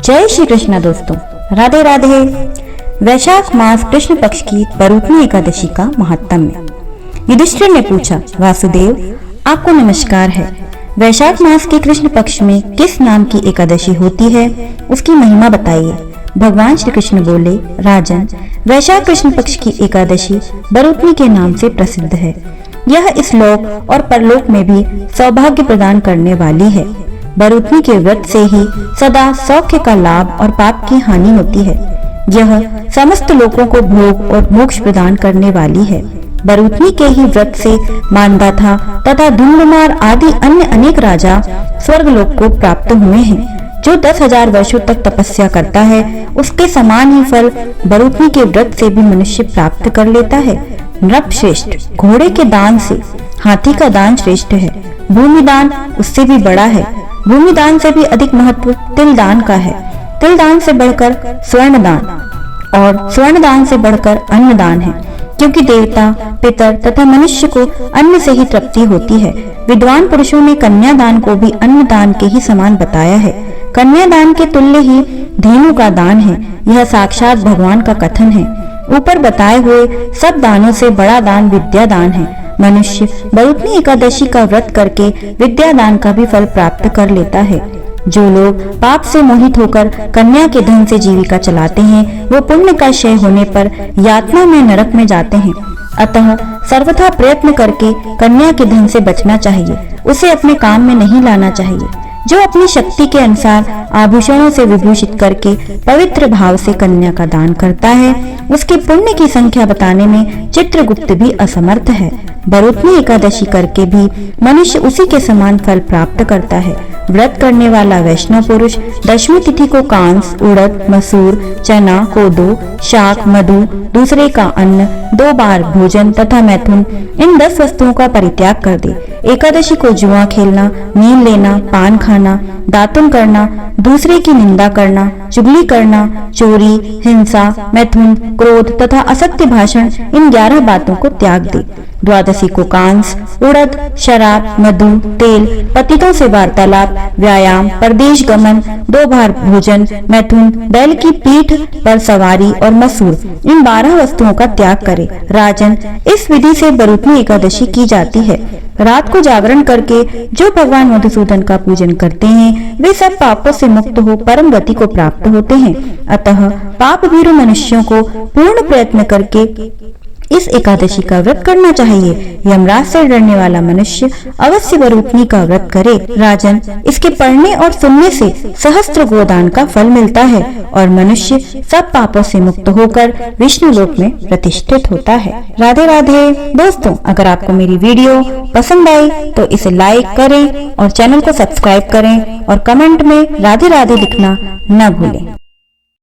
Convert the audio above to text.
जय श्री कृष्ण दोस्तों, राधे राधे। वैशाख मास कृष्ण पक्ष की बरूथनी एकादशी का महात्म्य। युधिष्ठिर ने पूछा, वासुदेव आपको नमस्कार है। वैशाख मास के कृष्ण पक्ष में किस नाम की एकादशी होती है, उसकी महिमा बताइए। भगवान श्री कृष्ण बोले, राजन, वैशाख कृष्ण पक्ष की एकादशी बरूथनी के नाम से प्रसिद्ध है। यह इस लोक और परलोक में भी सौभाग्य प्रदान करने वाली है। बरूथनी के व्रत से ही सदा सौख्य का लाभ और पाप की हानि होती है। यह समस्त लोगों को भोग और मोक्ष प्रदान करने वाली है। बरूथनी के ही व्रत से मानदाता तथा धुंधुमार आदि अन्य अनेक राजा स्वर्गलोक को प्राप्त हुए हैं। जो 10,000 वर्षों तक तपस्या करता है, उसके समान ही फल बरूथनी के व्रत से भी मनुष्य प्राप्त कर लेता है। नृप श्रेष्ठ घोड़े के दान से हाथी का दान श्रेष्ठ है। भूमि दान उससे भी बड़ा है। भूमि दान से भी अधिक महत्व तिल दान का है। तिल दान से बढ़कर स्वर्ण दान और स्वर्ण दान से बढ़कर अन्न दान है, क्योंकि देवता, पितर तथा मनुष्य को अन्न से ही तृप्ति होती है। विद्वान पुरुषों ने कन्या दान को भी अन्न दान के ही समान बताया है। कन्या दान के तुल्य ही धेनु का दान है। यह साक्षात भगवान का कथन है। ऊपर बताए हुए सब दानों से बड़ा दान विद्या दान है। मनुष्य बरूथनी एकादशी का व्रत करके विद्या दान का भी फल प्राप्त कर लेता है। जो लोग पाप से मोहित होकर कन्या के धन से जीविका चलाते हैं, वो पुण्य का क्षय होने पर यातना में नरक में जाते हैं। अतः सर्वथा प्रयत्न करके कन्या के धन से बचना चाहिए। उसे अपने काम में नहीं लाना चाहिए। जो अपनी शक्ति के अनुसार आभूषणों से विभूषित करके पवित्र भाव से कन्या का दान करता है, उसके पुण्य की संख्या बताने में चित्रगुप्त भी असमर्थ है। बरूथनी एकादशी करके भी मनुष्य उसी के समान फल प्राप्त करता है। व्रत करने वाला वैष्णव पुरुष दशमी तिथि को कांस, उड़द, मसूर, चना, कोदो, शाक, मधु, दूसरे का अन्न, 2 बार भोजन तथा मैथुन, इन 10 वस्तुओं का परित्याग कर दे। एकादशी को जुआ खेलना, नींद लेना, पान खाना, दातुन करना, दूसरे की निंदा करना, चुगली करना, चोरी, हिंसा, मैथुन, क्रोध तथा असत्य भाषण, इन 11 बातों को त्याग दे। द्वादशी को कांस, उड़द, शराब, मधु, तेल, पतितों से वार्तालाप, व्यायाम, परदेश गमन, 2 बार भोजन, मैथुन, बैल की पीठ पर सवारी और मसूर, इन 12 वस्तुओं का त्याग करे। राजन, इस विधि से बरूथनी एकादशी की जाती है। रात को जागरण करके जो भगवान मधुसूदन का पूजन करते हैं, वे सब पापों से मुक्त हो परम गति को प्राप्त होते हैं। अतः पाप भीरु मनुष्यों को पूर्ण प्रयत्न करके इस एकादशी का व्रत करना चाहिए। यमराज से डरने वाला मनुष्य अवश्य बरूथनी का व्रत करे। राजन, इसके पढ़ने और सुनने से सहस्त्र गोदान का फल मिलता है और मनुष्य सब पापों से मुक्त होकर विष्णु लोक में प्रतिष्ठित होता है। राधे राधे। दोस्तों, अगर आपको मेरी वीडियो पसंद आई तो इसे लाइक करें और चैनल को सब्सक्राइब करें और कमेंट में राधे राधे लिखना न भूलें।